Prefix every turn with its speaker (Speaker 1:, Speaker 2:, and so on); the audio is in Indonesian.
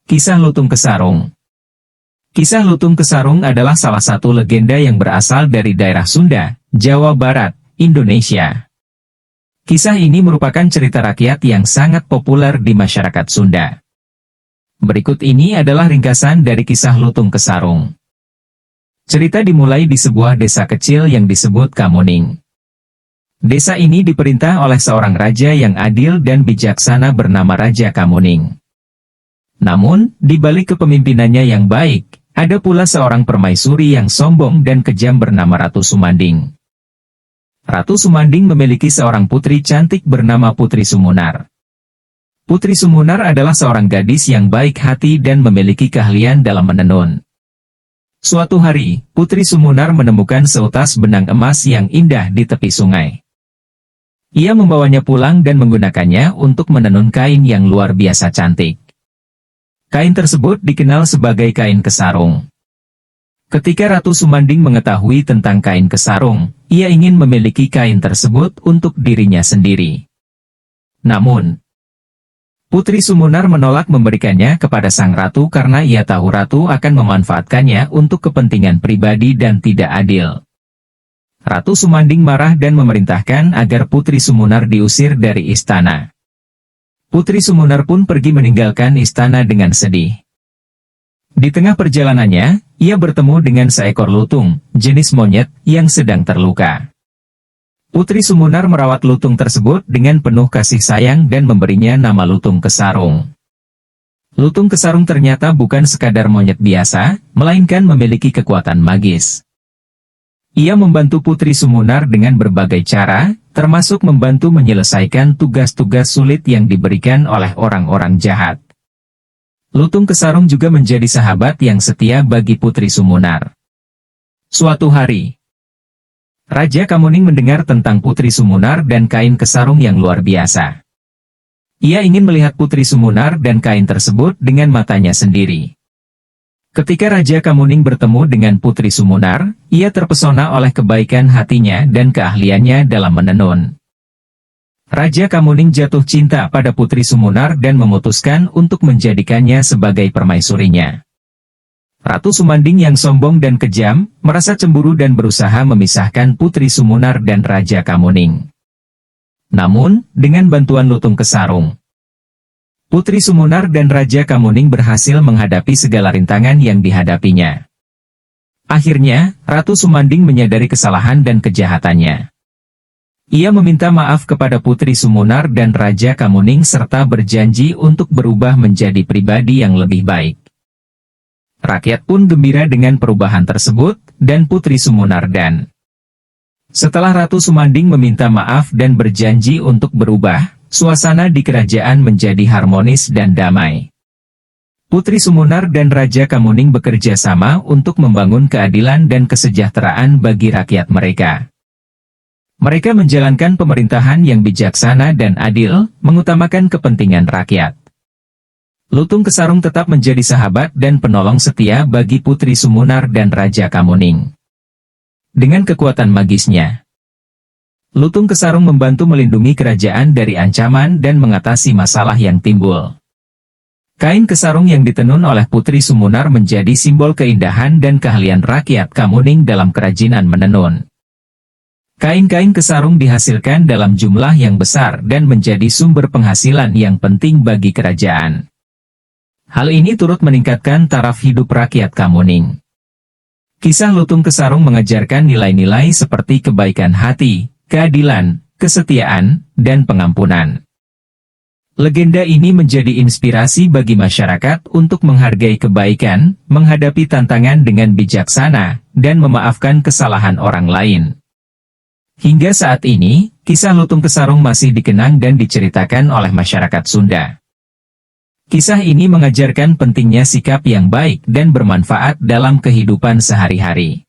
Speaker 1: Kisah Lutung Kesarung. Kisah Lutung Kesarung adalah salah satu legenda yang berasal dari daerah Sunda, Jawa Barat, Indonesia. Kisah ini merupakan cerita rakyat yang sangat populer di masyarakat Sunda. Berikut ini adalah ringkasan dari kisah Lutung Kesarung. Cerita dimulai di sebuah desa kecil yang disebut Kamuning. Desa ini diperintah oleh seorang raja yang adil dan bijaksana bernama Raja Kamuning. Namun, di balik kepemimpinannya yang baik, ada pula seorang permaisuri yang sombong dan kejam bernama Ratu Sumanding. Ratu Sumanding memiliki seorang putri cantik bernama Putri Sumunar. Putri Sumunar adalah seorang gadis yang baik hati dan memiliki keahlian dalam menenun. Suatu hari, Putri Sumunar menemukan seutas benang emas yang indah di tepi sungai. Ia membawanya pulang dan menggunakannya untuk menenun kain yang luar biasa cantik. Kain tersebut dikenal sebagai kain kesarung. Ketika Ratu Sumanding mengetahui tentang kain kesarung, ia ingin memiliki kain tersebut untuk dirinya sendiri. Namun, Putri Sumunar menolak memberikannya kepada sang ratu karena ia tahu ratu akan memanfaatkannya untuk kepentingan pribadi dan tidak adil. Ratu Sumanding marah dan memerintahkan agar Putri Sumunar diusir dari istana. Putri Sumunar pun pergi meninggalkan istana dengan sedih. Di tengah perjalanannya, ia bertemu dengan seekor lutung, jenis monyet, yang sedang terluka. Putri Sumunar merawat lutung tersebut dengan penuh kasih sayang dan memberinya nama Lutung Kesarung. Lutung Kesarung ternyata bukan sekadar monyet biasa, melainkan memiliki kekuatan magis. Ia membantu Putri Sumunar dengan berbagai cara, termasuk membantu menyelesaikan tugas-tugas sulit yang diberikan oleh orang-orang jahat. Lutung Kesarung juga menjadi sahabat yang setia bagi Putri Sumunar. Suatu hari, Raja Kamuning mendengar tentang Putri Sumunar dan kain kesarung yang luar biasa. Ia ingin melihat Putri Sumunar dan kain tersebut dengan matanya sendiri. Ketika Raja Kamuning bertemu dengan Putri Sumunar, ia terpesona oleh kebaikan hatinya dan keahliannya dalam menenun. Raja Kamuning jatuh cinta pada Putri Sumunar dan memutuskan untuk menjadikannya sebagai permaisurinya. Ratu Sumanding yang sombong dan kejam, merasa cemburu dan berusaha memisahkan Putri Sumunar dan Raja Kamuning. Namun, dengan bantuan Lutung Kesarung, Putri Sumunar dan Raja Kamuning berhasil menghadapi segala rintangan yang dihadapinya. Akhirnya, Ratu Sumanding menyadari kesalahan dan kejahatannya. Ia meminta maaf kepada Putri Sumunar dan Raja Kamuning serta berjanji untuk berubah menjadi pribadi yang lebih baik. Rakyat pun gembira dengan perubahan tersebut, dan Putri Sumunar dan setelah Ratu Sumanding meminta maaf dan berjanji untuk berubah, suasana di kerajaan menjadi harmonis dan damai. Putri Sumunar dan Raja Kamuning bekerja sama untuk membangun keadilan dan kesejahteraan bagi rakyat mereka. Mereka menjalankan pemerintahan yang bijaksana dan adil, mengutamakan kepentingan rakyat. Lutung Kesarung tetap menjadi sahabat dan penolong setia bagi Putri Sumunar dan Raja Kamuning. Dengan kekuatan magisnya, Lutung Kesarung membantu melindungi kerajaan dari ancaman dan mengatasi masalah yang timbul. Kain kesarung yang ditenun oleh Putri Sumunar menjadi simbol keindahan dan keahlian rakyat Kamuning dalam kerajinan menenun. Kain-kain kesarung dihasilkan dalam jumlah yang besar dan menjadi sumber penghasilan yang penting bagi kerajaan. Hal ini turut meningkatkan taraf hidup rakyat Kamuning. Kisah Lutung Kesarung mengajarkan nilai-nilai seperti kebaikan hati, keadilan, kesetiaan, dan pengampunan. Legenda ini menjadi inspirasi bagi masyarakat untuk menghargai kebaikan, menghadapi tantangan dengan bijaksana, dan memaafkan kesalahan orang lain. Hingga saat ini, kisah Lutung Kesarung masih dikenang dan diceritakan oleh masyarakat Sunda. Kisah ini mengajarkan pentingnya sikap yang baik dan bermanfaat dalam kehidupan sehari-hari.